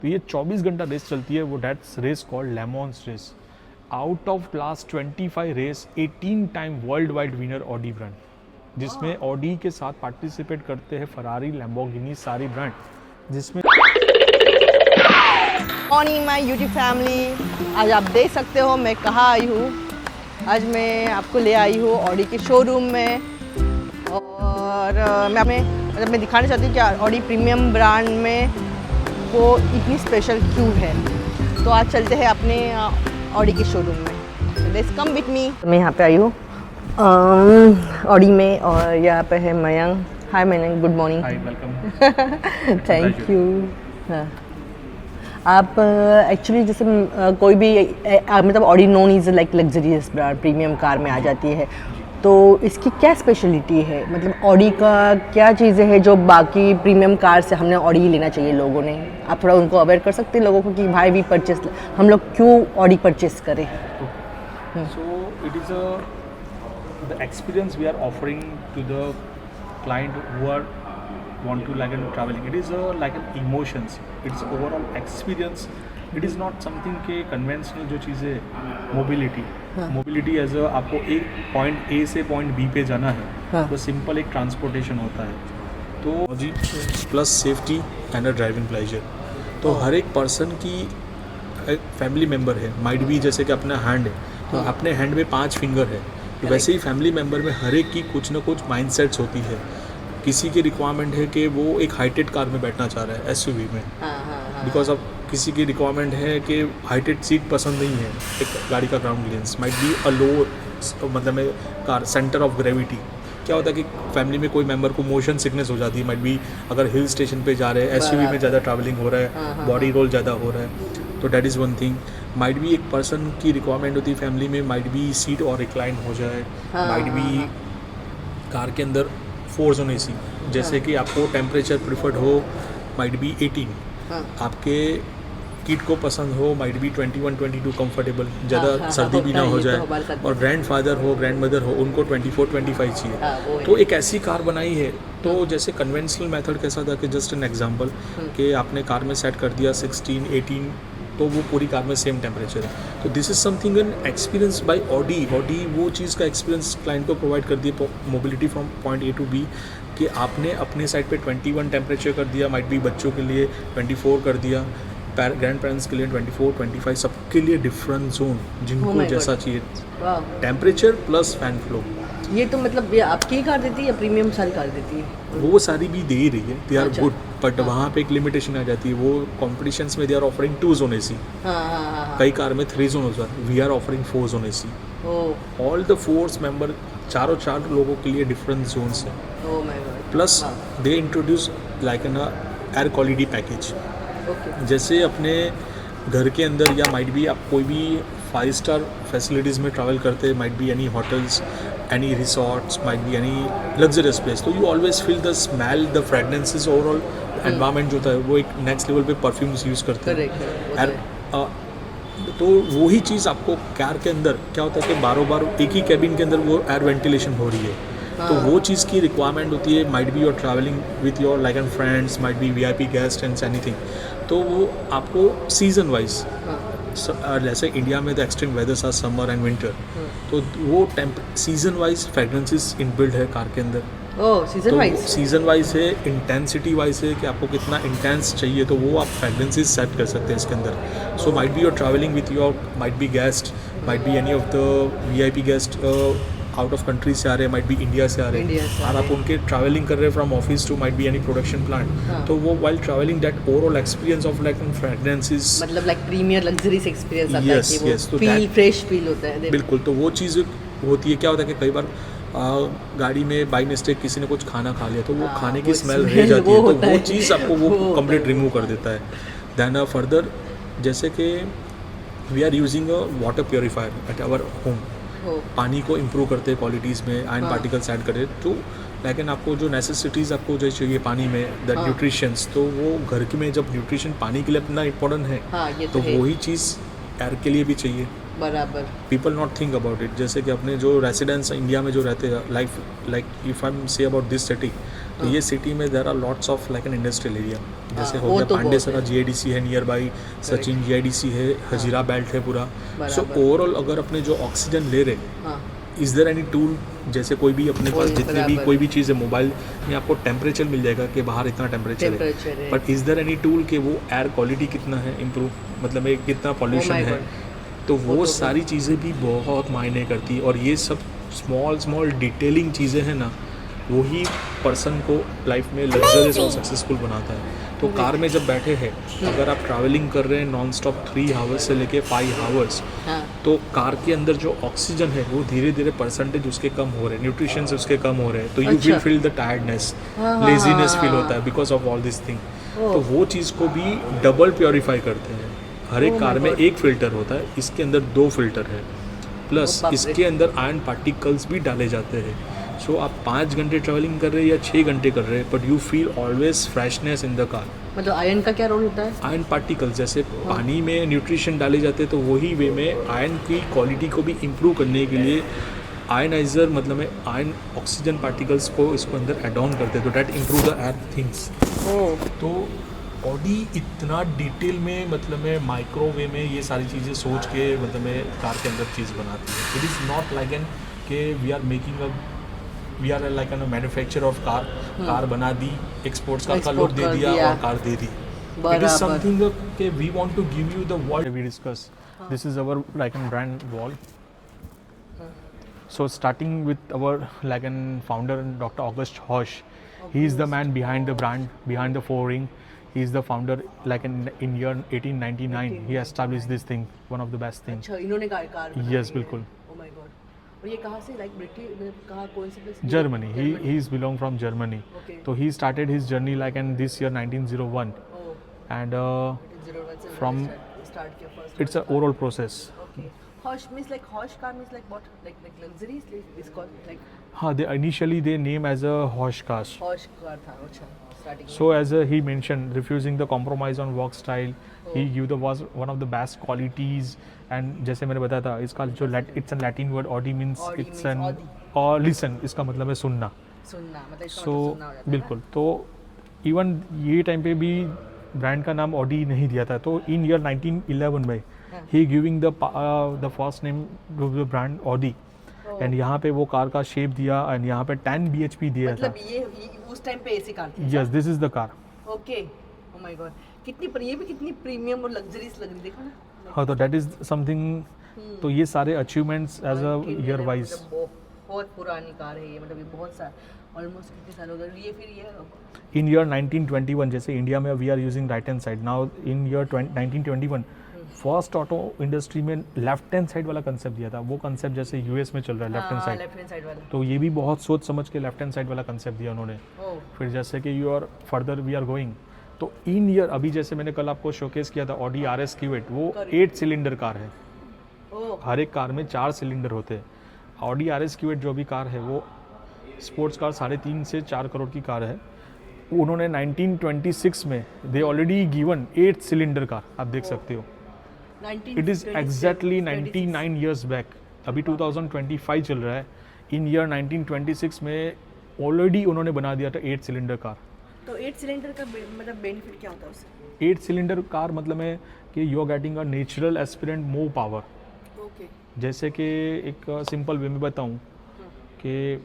तो ये 24 घंटा रेस चलती है, वो that's race called Le Mans race. Out of last 25 race 18 time worldwide winner Audi brand, जिसमें ऑडी के साथ पार्टिसिपेट करते हैं फरारी, लैम्बोर्गिनी, सारी ब्रांड, जिसमें मॉर्निंग माई यूट्यूब फैमिली। आज आप देख सकते हो मैं कहाँ आई हूँ। आज मैं आपको ले आई हूँ ऑडी के शोरूम में, और मैं दिखाना चाहती हूँ कि ऑडी प्रीमियम ब्रांड में वो इतनी स्पेशल क्यों है। तो आज चलते हैं अपने ऑडी के शोरूम में। Let's come with me. मैं यहाँ पे आई हूँ ऑडी में, और यहाँ पे है Mayank. Hi Mayank, good morning. Hi, welcome. Thank you. हाँ, आप एक्चुअली जैसे कोई भी मतलब Audi known is like luxurious brand, premium car में आ जाती है, तो इसकी क्या स्पेशलिटी है? मतलब ऑडी का क्या चीज़ें हैं जो बाकी प्रीमियम कार से हमने ऑडी लेना चाहिए लोगों ने? आप थोड़ा उनको अवेयर कर सकते हैं लोगों को कि भाई भी परचेस, हम लोग क्यों ऑडी परचेस करें? So it is the experience we are offering to the client who are want to like traveling. It is like an emotions. It's overall experience. It is not something के conventional जो चीज़ें mobility as आपको एक point A से point B पे जाना है, तो सिंपल एक ट्रांसपोर्टेशन होता है। तो जी plus safety and a driving pleasure, तो हर एक पर्सन की एक फैमिली मेम्बर है, माइट भी जैसे कि अपना हैंड है, तो अपने हैंड में 5 फिंगर है, तो वैसे ही फैमिली मेम्बर में हर एक की कुछ ना कुछ माइंडसेट्स होती है। किसी की रिक्वायरमेंट है कि वो एक हाइटेड कार में बैठना चाह रहा है, एसयूवी में, बिकॉज अब किसी की रिक्वायरमेंट है कि हाइटेड सीट पसंद नहीं है, एक गाड़ी का ground clearance might be a low, मतलब में कार सेंटर ऑफ ग्रेविटी। क्या होता है कि फैमिली में कोई मेंबर को मोशन सिकनेस हो जाती है, माइट बी अगर हिल स्टेशन पे जा रहे हैं, एसयूवी में ज़्यादा ट्रैवलिंग हो रहा है, बॉडी रोल ज़्यादा हो रहा है, तो that is one thing. Might भी एक पर्सन की रिक्वायरमेंट होती है फैमिली में, माइट भी सीट और रिक्लाइन हो जाए, माइट भी कार के अंदर 4 जोन एसी, जैसे कि आपको टेम्परेचर प्रिफर्ड हो, माइट बी 18, आपके किड को पसंद हो, माइट बी 21-22 कंफर्टेबल, ज़्यादा सर्दी भी ना हो जाए, और ग्रैंड फादर हो, ग्रैंड मदर हो, उनको 24-25 चाहिए। तो एक ऐसी कार बनाई है। तो जैसे कन्वेंशनल मेथड कैसा था कि जस्ट एन एग्जांपल कि आपने कार में सेट कर दिया 16-18, तो वो पूरी कार में सेम टेम्परेचर है। तो this is something an experience by Audi वो चीज़ का एक्सपीरियंस क्लाइंट को प्रोवाइड कर दिया, mobility from point A to B, कि आपने अपने साइड पे 21 टेम्परेचर कर दिया, माइट भी बच्चों के लिए 24 कर दिया, ग्रैंड पेरेंट्स के लिए 24-25, सबके लिए डिफरेंट जोन, जिनको जैसा चाहिए टेम्परेचर प्लस फैन फ्लो। ये तो मतलब ये आपकी ही कार देती है या प्रीमियम सारी कार देती है? वो सारी भी दे ही रही है, दे आर गुड, बट वहाँ पे एक लिमिटेशन आ जाती है। वो कॉम्पिटिशन्स में they are offering 2 zone AC, कई कार में 3 जोन होता है, we are offering 4 zone AC. All the 4 member, चारों लोगों के लिए डिफरेंट जोन्स हैं। Plus they introduce like an air quality package. जैसे अपने घर के अंदर या माइट भी आप कोई भी 5 स्टार फैसिलिटीज़ में ट्रैवल करते हैं, might be any hotels, any resorts, might be any luxurious place, तो you always feel the smell, the fragrances, overall environment जो होता है वो एक नेक्स्ट लेवल पे परफ्यूम्स यूज़ करते हैं। तो वही चीज़ आपको कार के अंदर क्या होता है कि बार एक ही कैबिन के अंदर वो एयर वेंटिलेशन हो रही है, तो वो चीज़ की रिक्वायरमेंट होती है। Might be your travelling with your like and friends, might be VIP guest and anything, तो वो आपको सीजन वाइज, जैसे इंडिया में the extreme weathers are summer and winter, तो वो सीजन वाइज फ्रेगरेंसेस इनबिल्ड है कार के अंदर। सीजन वाइज है, इंटेंसिटी वाइज है कि आपको कितना इंटेंस चाहिए, तो वो आप फ्रेगरेंसेस सेट कर सकते हैं इसके अंदर। So might be your travelling with your, might be guest, might be any of the VIP guest out of country से आ रहे हैं, माइट बी इंडिया से आ रहे हैं, और आप उनके ट्रैवलिंग कर रहे हैं from office to might be any production plant, तो वो while travelling that overall experience of like fragrances, मतलब लाइक प्रीमियर लग्जरीज एक्सपीरियंस आता है कि वो तो फील फ्रेश फील होता है। बिल्कुल, तो वो चीज़ होती है। क्या होता है कि कई बार गाड़ी में बाई मिस्टेक किसी ने कुछ खाना खा लिया, तो वो खाने की स्मेल रह जाती है, तो वो चीज़ आपको वो कंप्लीट रिमूव कर देता है। देन फर्दर, जैसे कि we are using a water purifier at our home, पानी को इम्प्रूव करते हैं क्वालिटीज़ में, आयरन पार्टिकल्स ऐड करते, तो लेकिन आपको जो नेसेसिटीज़ आपको जो चाहिए पानी में, द न्यूट्रिशंस, तो वो घर के में जब न्यूट्रिशन पानी के लिए इतना इम्पोर्टेंट है, तो वही चीज़ एयर के लिए भी चाहिए। बराबर, people not think about it. जैसे कि अपने जो रेसिडेंट्स इंडिया में जो रहते हैं, like if I say about this city, तो ये सिटी में there are lots of like an industrial area, जैसे हो वो गया तो पांडेसरा GIDC है नियर बाई, सचिन GIDC है, हजीरा बेल्ट है पूरा. सो ओवरऑल अगर अपने जो ऑक्सीजन ले रहे, हाँ इज़ देयर एनी टूल, जैसे कोई भी अपने पास जितनी भी कोई भी चीज़ है, मोबाइल में आपको टेम्परेचर मिल जाएगा कि बाहर इतना टेम्परेचर है, but is there any tool कि वो एयर क्वालिटी कितना है इम्प्रूव, मतलब एक कितना पॉल्यूशन है, तो वो सारी चीज़ें भी बहुत मायने करती है. और ये सब स्मॉल डिटेलिंग चीज़ें हैं ना, वही पर्सन को लाइफ में लग्जरियस और सक्सेसफुल बनाता है. तो कार में जब बैठे हैं, अगर आप ट्रैवलिंग कर रहे हैं नॉन स्टॉप 3 आवर्स से लेके 5 आवर्स, तो कार के अंदर जो ऑक्सीजन है वो धीरे धीरे परसेंटेज उसके कम हो रहे हैं, न्यूट्रिशन से उसके कम हो रहे हैं, तो you will feel the tiredness, laziness feel होता है because of all this thing. तो वो चीज़ को भी डबल प्योरीफाई करते हैं. हर एक कार में एक फ़िल्टर होता है, इसके अंदर 2 फिल्टर है, प्लस इसके अंदर आयरन पार्टिकल्स भी डाले जाते हैं. सो आप 5 घंटे ट्रैवलिंग कर रहे हैं या 6 घंटे कर रहे हैं, but you feel always freshness in the car. मतलब आयरन का क्या रोल होता है? आयरन पार्टिकल्स जैसे पानी में न्यूट्रिशन डाले जाते हैं, तो वही वे में आयरन की क्वालिटी को भी इम्प्रूव करने के लिए आयनाइजर, मतलब में आयरन ऑक्सीजन पार्टिकल्स को इसको अंदर एड ऑन करते हैं, तो that improve the air things. तो ऑडी इतना डिटेल में, मतलब में माइक्रोवेव में ये सारी चीज़ें सोच के, मतलब में कार के अंदर चीज़ बनाती है. It is not like an के we are like an manufacture of car बना दी, एक्सपोर्ट्स का लोड दे दिया और कार दे दी. इट इज समथिंग के we want to give you the world we discuss. This is our like an brand wall. So starting with our like an founder Dr. August Hosch, he is the man behind the brand, behind the Four-Ring. He is the founder like in year 1899. He established this thing, one of the best things. अच्छा, इन्होंने car Yes, बिल्कुल. Oh my God. और ये कहाँ से, like British, कहाँ, कौन से place? Germany. He is belong from Germany. Okay. So he started his journey like in this year 1901, Oh, and 1901 से from start किया first. it's an oral process. Okay. Hosh means like Hosh car means like what? Like luxury is called like हाँ, they initially they name as a Hosch cars. Hosh car था. अच्छा, starting. So as he mentioned, refusing the compromise on work style, he give the was one of the best qualities. And जैसे मैंने बताया था, इसका जो it's a Latin word, Audi means Audi it's means an Audi. or listen, इसका मतलब है सुनना. सुनना, मतलब इसका So मतलब सुनना हो जाता है. बिल्कुल. तो इवन ये टाइम पे भी ब्रांड का नाम ऑडी नहीं दिया था. तो इन ईयर 1911 में ही giving the first name to the brand Audi. And यहाँ पे वो कार का शेप दिया, एंड यहाँ पे 10 bhp दिया था. मतलब ये उस टाइम पे ऐसी कार थी. Yes, this is the car. Okay. Oh my God, कितनी पर ये भी कितनी प्रीमियम और लग्जरीज लग रही, देखो ना. हाँ, तो दैट इज समथिंग. तो ये सारे achievements as a year wise. बहुत पुरानी कार है ये, मतलब ये बहुत सा ऑलमोस्ट कितने साल हो गए ये. फिर ये इन ईयर 1921, जैसे इंडिया में we are using right hand side, now in year 1921 first auto industry में लेफ्ट हैंड साइड वाला कंसेप्ट दिया था. वो कंसेप्ट जैसे यूएस में चल रहा है लेफ्ट हैंड साइड वाला, तो ये भी बहुत सोच समझ के लेफ्ट हैंड साइड वाला कंसेप्ट दिया उन्होंने. फिर जैसे कि you are further we are going, तो इन ईयर अभी जैसे मैंने कल आपको शोकेस किया था ऑडी RS Q8, वो 8 सिलेंडर कार है. हर एक कार में 4 सिलेंडर होते हैं. ऑडी RS Q8 जो भी कार है वो स्पोर्ट्स कार 3.5 से 4 करोड़ की कार है. उन्होंने 1926 में they already given 8 cylinder car, आप देख सकते हो. It is exactly 99 years back. अभी 2025 चल रहा है. इन ईयर 1926 में ऑलरेडी उन्होंने बना दिया था 8 सिलेंडर कार. तो 8 सिलेंडर का मतलब बेनिफिट क्या होता है उससे? 8 सिलेंडर कार मतलब है कि you are getting a natural aspirant more power. Okay. जैसे कि एक सिंपल वे में बताऊं कि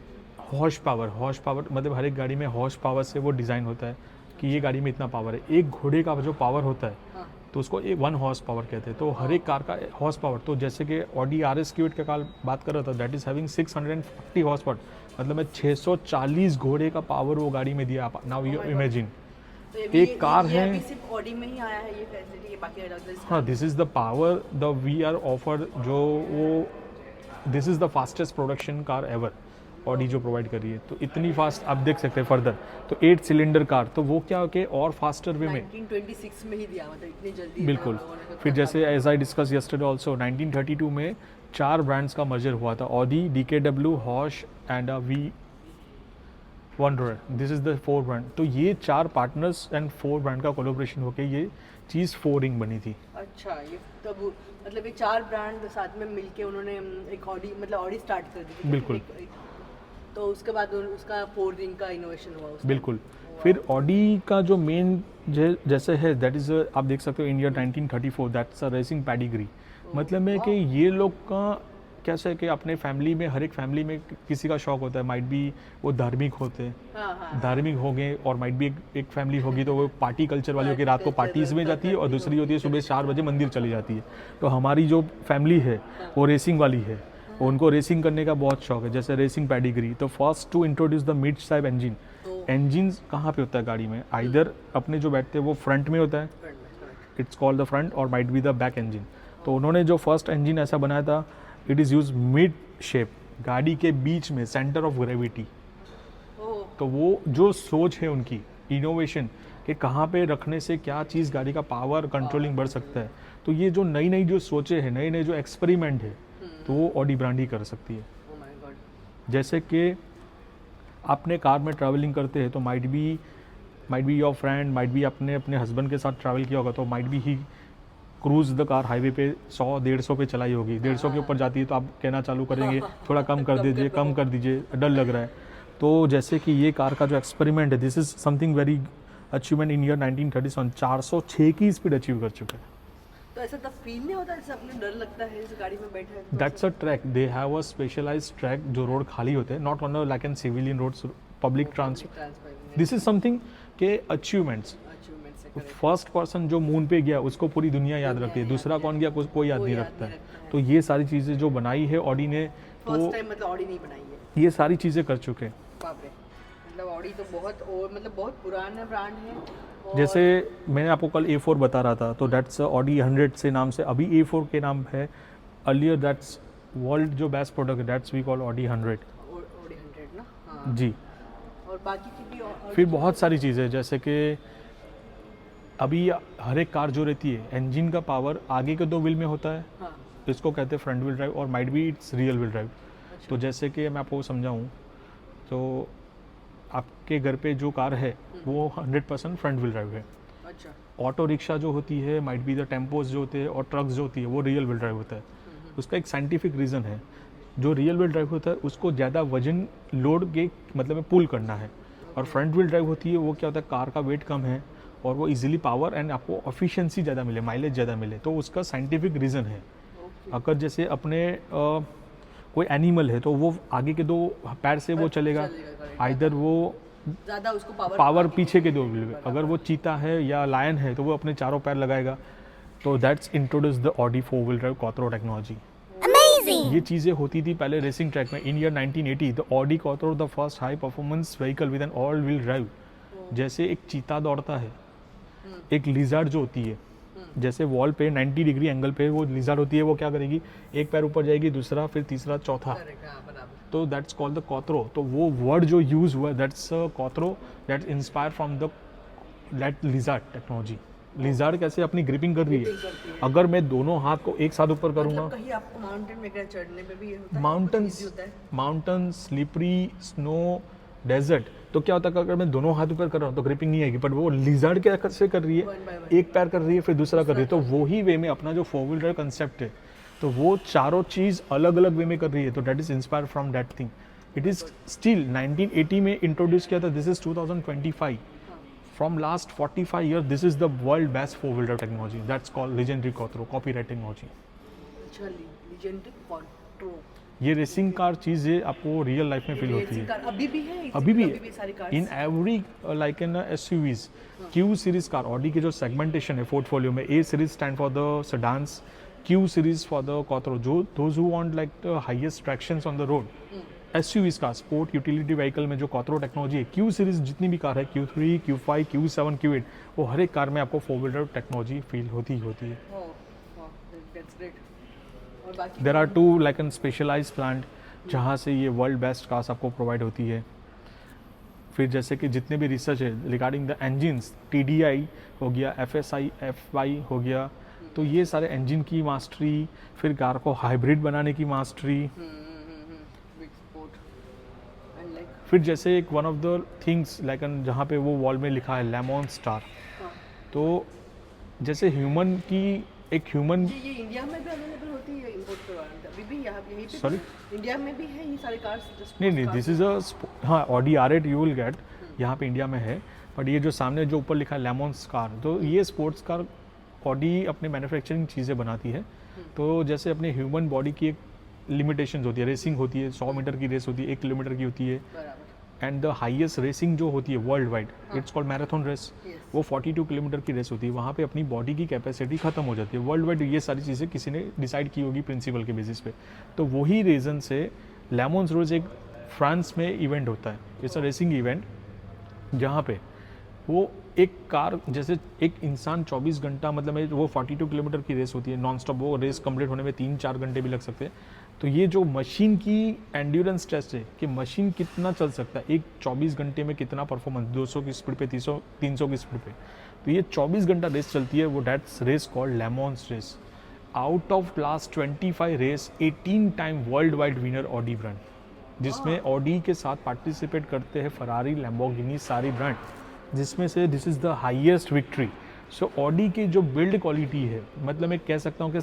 हॉर्स पावर मतलब हर एक गाड़ी में हॉर्स पावर से वो डिज़ाइन होता है कि ये गाड़ी में इतना पावर है. एक घोड़े का जो पावर होता है तो उसको 1 हॉर्स पावर कहते हैं. तो हर एक कार का हॉर्स पावर, तो जैसे कि ऑडी RS Q8 का कार बात कर रहा था, that is having 650 horse power, मतलब 640 घोड़े का पावर वो गाड़ी में दिया. नाउ यू इमेजिन एक कार है. ये सिर्फ ऑडी में ही आया है ये फैसिलिटी, ये बाकी अलग. हाँ, this is the power the we are offer, जो वो this is the fastest production car ever Audi जो प्रोवाइड कर रही है. तो इतनी फास्ट आप देख सकते हैं फर्दर. तो 8 सिलेंडर कार, तो वो क्या कि और फास्टर वे में 1926 में ही दिया, मतलब इतनी जल्दी. बिल्कुल. फिर जैसे as I discuss yesterday also 1932 में 4 ब्रांड्स का मर्जर हुआ था, Audi, DKW, Horch and we Wanderer. This is the 4 brand. तो ये 4 पार्टनर्स एंड 4 ब्रांड का कोलोब्रेशन होकर ये चीज़ Four-Ring बनी थी. अच्छा, ये तब मतलब ये 4 ब्रांड साथ में मिलके उन्होंने एक ऑडी, मतलब ऑडी स्टार्ट कर दी. बिल्कुल. तो उसके बाद उसका 4 रिंग का इनोवेशन हुआ उसमें। बिल्कुल। फिर ऑडी का जो मेन जैसे है दैट इज़ आप देख सकते हो India 1934 that's a racing pedigree. मतलब है कि ये लोग का कैसे है कि अपने फैमिली में हर एक फैमिली में किसी का शौक होता है, माइट बी वो धार्मिक होते हैं, हाँ, धार्मिक हो गए, और माइट भी एक फैमिली होगी तो वो पार्टी कल्चर वाली होगी, रात को पार्टीज में जाती है, और दूसरी होती है सुबह 4 बजे मंदिर चली जाती है। तो हमारी जो फैमिली है वो रेसिंग वाली है, उनको रेसिंग करने का बहुत शौक है, जैसे रेसिंग पैडिग्री। तो first to introduce the mid size engine. Engine कहाँ पे होता है गाड़ी में, आइदर अपने जो बैठते हैं वो फ्रंट में होता है, इट्स कॉल्ड द फ्रंट, और might be the back engine. तो उन्होंने जो फर्स्ट इंजन ऐसा बनाया था, it is use mid shape, गाड़ी के बीच में, सेंटर ऑफ ग्रेविटी। तो वो जो सोच है उनकी इनोवेशन कि कहाँ पे रखने से क्या चीज़ गाड़ी का पावर कंट्रोलिंग बढ़ सकता है, तो ये जो नई नई जो सोचे हैं, नए नए जो एक्सपेरिमेंट है, तो वो ऑडी ब्रांड ही कर सकती है। जैसे कि आपने कार में ट्रैवलिंग करते हैं तो might be your friend, might be अपने हस्बैंड के साथ ट्रैवल किया होगा, तो might be he cruise the car highway पे 100-150 पे चलाई होगी, 150 के ऊपर जाती है तो आप कहना चालू करेंगे थोड़ा कम कर दीजिए, कम कर दीजिए, डर लग रहा है। तो जैसे कि ये कार का जो एक्सपेरिमेंट है, this is something very achievement in year 1937, 406 की स्पीड अचीव कर चुका है। तो ऐसा तब फील नहीं होता जैसे अपने डर लगता है इस गाड़ी में बैठे हैं? That's a track, they have a specialised track जो रोड खाली होते हैं, not on like an civilian roads, public transport. This is something के अचीवमेंट्स। फर्स्ट पर्सन जो मून पे गया उसको पूरी दुनिया याद रखती है, दूसरा कौन गया कोई याद नहीं रखता है। तो ये सारी चीज़ें जो बनाई है ऑडी ने, फर्स्ट टाइम मतलब ऑडी नहीं बनाई है, ये सारी चीज़ें कर चुके हैं। बाप रे, मतलब ऑडी तो बहुत और मतलब बहुत पुराना ब्रांड है। जैसे मैंने आपको कल A4 बता रहा था, तो दैट्स ऑडी 100 से नाम से अभी A4 के नाम है। अर्लियर दैट्स वर्ल्ड जो बेस्ट प्रोडक्ट है, दैट्स वी कॉल ऑडी 100 ना। हाँ। जी। और बाकी की भी फिर बहुत सारी चीज़ें, जैसे कि अभी हर एक कार जो रहती है, इंजन का पावर आगे के 2 व्हील में होता है, हाँ। इसको कहते हैं फ्रंट व्हील ड्राइव, और might be it's real wheel drive. तो जैसे कि मैं आपको समझाऊँ, तो आपके घर पे जो कार है वो 100% फ्रंट व्हील ड्राइव है। अच्छा। ऑटो रिक्शा जो होती है, माइट बी द टेम्पोज जो होते हैं, और ट्रक्स जो होती है, वो रियल व्हील ड्राइव होता है। उसका एक साइंटिफिक रीज़न है, जो रियल व्हील ड्राइव होता है उसको ज़्यादा वजन लोड के मतलब में पुल करना है, और फ्रंट व्हील ड्राइव होती है वो क्या होता है, कार का वेट कम है और वो इजीली पावर एंड आपको एफिशिएंसी ज़्यादा मिले, माइलेज ज़्यादा मिले। तो उसका साइंटिफिक रीज़न है। अगर जैसे अपने कोई एनिमल है तो वो आगे के 2 पैर से वो चलेगा, आइदर वो ज़्यादा उसको पावर पीछे के 2 व्हील में, अगर वो चीता है या लायन है तो वो अपने चारों पैर लगाएगा। तो that's introduce the Audi 4 wheel drive quattro technology. ये चीज़ें होती थी पहले रेसिंग ट्रैक में। In year 1980 the Audi quattro the first high performance vehicle with an all wheel drive. जैसे एक चीता दौड़ता है, एक लिजार्ड जो होती है, जैसे वॉल पे 90 डिग्री एंगल पे वो लिजार्ड होती है, वो क्या करेगी, एक पैर ऊपर जाएगी, दूसरा, फिर तीसरा, चौथा। तो दैट्स कॉल्ड द क्वात्रो। तो वो वर्ड जो यूज हुआ, that's quattro, that's inspire from the that lizard technology. Lizard कैसे अपनी ग्रिपिंग कर रही है, अगर मैं दोनों हाथ को एक साथ ऊपर करूँगा, मतलब कहीं आपको माउंटेन में चढ़ने में भी होता है, माउंटेन, स्लिपरी, स्नो, डेजर्ट, तो क्या होता है अगर मैं दोनों हाथ ऊपर कर रहा हूँ तो ग्रिपिंग नहीं आएगी, बट वो लिजार्ड कैसे कर रही है, एक पैर कर रही है फिर दूसरा कर रही है। तो वो ही वे में अपना जो 4 व्हील ड्राइव कंसेप्ट है, तो वो चारों चीज़ अलग अलग वे में कर रही है। तो that is inspire from that thing. It is still 1980 में इंट्रोड्यूस किया था, this is 2025। From last 45 year this is the world best 4 wheel drive technology, that's called legendary quattro copyright technology. ये रेसिंग कार चीज़ें आपको real life में feel होती है, अभी भी है, अभी भी in every like in SUVs। Q series car, Audi की जो सेगमेंटेशन है पोर्टफोलियो में, A series stand for the sedans, Q series for the quattro, जो those who want like the highest tractions on the road. SUVs का sport utility vehicle में जो quattro technology है, Q series जितनी भी car है, Q3, Q5, Q7, Q8, वो हर एक कार में आपको 4 व्हील ड्राइव टेक्नोलॉजी फील होती है। There are 2 like an specialise plant जहाँ से ये वर्ल्ड बेस्ट कार्स आपको प्रोवाइड होती है। फिर जैसे कि जितने भी रिसर्च है रिगार्डिंग द इंजन्स, TDI हो गया, FSI, FY हो गया, तो ये सारे इंजन की मास्टरी, फिर कार को हाइब्रिड बनाने की मास्टरी। फिर जैसे एक one of the things like जहाँ पे वो वॉल में लिखा है लेमन स्टार, तो जैसे ह्यूमन की एक ह्यूमन, ये इंडिया में भी अवेलेबल होती है, इंपोर्ट करवाना था अभी भी यहाँ यहीं पे Sorry? इंडिया में भी है ये सारे कार्स नहीं, दिस इज़ हाँ, Audi R8 you will get, यहाँ पे इंडिया में है। बट ये जो सामने जो ऊपर लिखा है लेमॉन्स कार, तो ये स्पोर्ट्स कार ऑडी अपने मैन्युफैक्चरिंग चीज़ें बनाती है। तो जैसे अपने ह्यूमन बॉडी की एक लिमिटेशंस होती है, रेसिंग होती है, 100 मीटर की रेस होती है, 1 किलोमीटर की होती है, एंड द हाईएस्ट रेसिंग जो होती है worldwide, it's called marathon race, वो 42 किलोमीटर की रेस होती है। वहाँ पे अपनी बॉडी की कैपेसिटी खत्म हो जाती है वर्ल्ड वाइड। ये सारी चीज़ें किसी ने डिसाइड की होगी प्रिंसिपल के बेसिस पे। तो वही रीज़न से लेमॉन्स रोज एक फ्रांस में इवेंट होता है, इट्स अ रेसिंग इवेंट, जहाँ पे वो एक कार, जैसे एक इंसान 24 घंटा, मतलब वो 42 किलोमीटर की रेस होती है नॉन स्टॉप, वो रेस कंप्लीट होने में 3-4 घंटे भी लग सकते हैं। तो ये जो मशीन की एंड्योरेंस टेस्ट है कि मशीन कितना चल सकता है, एक 24 घंटे में कितना परफॉर्मेंस, 200 की स्पीड पे, 300 की स्पीड पे, तो ये 24 घंटा रेस चलती है, वो that's race called Le Mans race. Out of last 25 race 18 time worldwide winner Audi brand, जिसमें ऑडी के साथ पार्टिसिपेट करते हैं फरारी, लैम्बोर्गिनी, सारी ब्रांड, जिसमें से this is the highest victory. So Audi की जो बिल्ड क्वालिटी है, मतलब मैं कह सकता हूँ कि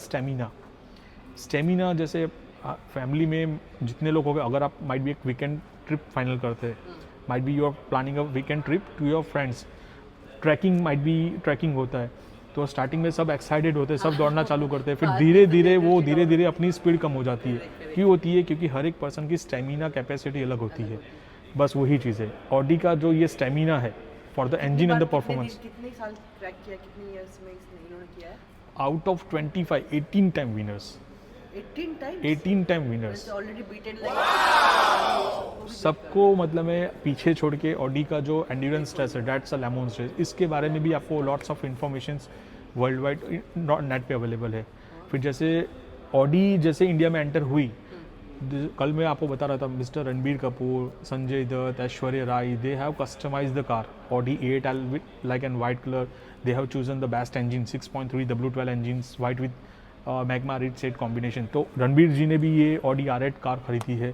स्टेमिना जैसे फैमिली में जितने लोग हो गए, अगर आप माइट भी एक वीकेंड ट्रिप फाइनल करते हैं, might be you are planning a weekend trip to your friends, trekking होता है, तो स्टार्टिंग में सब एक्साइटेड होते हैं, सब दौड़ना चालू करते हैं, फिर धीरे धीरे अपनी स्पीड कम हो जाती है। क्यों होती है? क्योंकि हर एक पर्सन की स्टेमिना कैपेसिटी अलग होती है, बस वही चीज़ है। ऑडी का जो ये स्टेमिना है for the engine and the performance, कितने साल ट्रैक किया, कितने इयर्स में इन्होंने किया है? Out of 25 18 time winners, 18 time winners already beated सबको, मतलब मैं पीछे छोड़ के ऑडी का जो एंड्योरेंस टेस्ट है दैट्स अ लेमॉन्स रेस। इसके बारे में भी आपको lots of information world wide net पे अवेलेबल है। फिर जैसे ऑडी जैसे इंडिया में एंटर हुई, कल मैं आपको बता रहा था, mister Ranbir Kapoor, Sanjay Dutt, Aishwarya Rai, they have customised the car Audi A8 with like and white color. They have chosen the best engine, 6.3 W12 engines, white with magma rich set combination. तो रणबीर जी ने भी ये ऑडी R8 कार खरीदी है।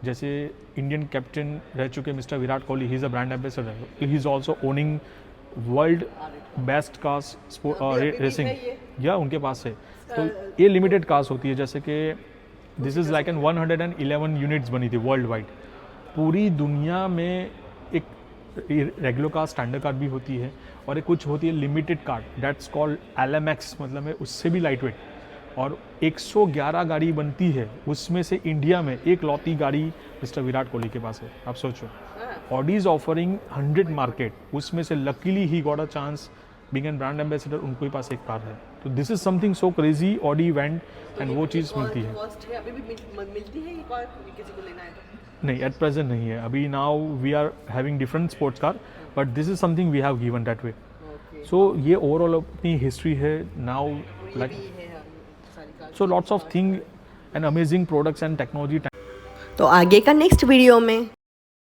जैसे इंडियन कैप्टन रह चुके mister Virat Kohli, he is a brand ambassador, he is also owning world best cars racing, या उनके पास है। तो ये लिमिटेड कार्स होती है, जैसे कि this is like an 111 units बनी थी वर्ल्ड वाइड। पूरी दुनिया में एक रेगुलर कार, स्टैंडर्ड कार भी होती है, और एक कुछ होती है limited car, that's called LMX, मतलब है उससे भी लाइट वेट, और 111 गाड़ी बनती है, उसमें से इंडिया में एक लौती गाड़ी मिस्टर विराट कोहली के पास है। आप सोचो, ऑडी इज ऑफरिंग 100 मार्केट, उसमें से luckily he got a chance being an brand ambassador, उनको ही पास एक कार है। तो this is something so crazy Audi event, and वो चीज़ मिलती है। अभी भी मिलती है ये कार, किसी को लेना है तो? नहीं, एट प्रेजेंट नहीं है अभी। Now we are having different sports car, but this is something we have given that way. So ये ओवरऑल अपनी हिस्ट्री है। Now like so lots of thing and amazing products and technology. तो आगे का next video में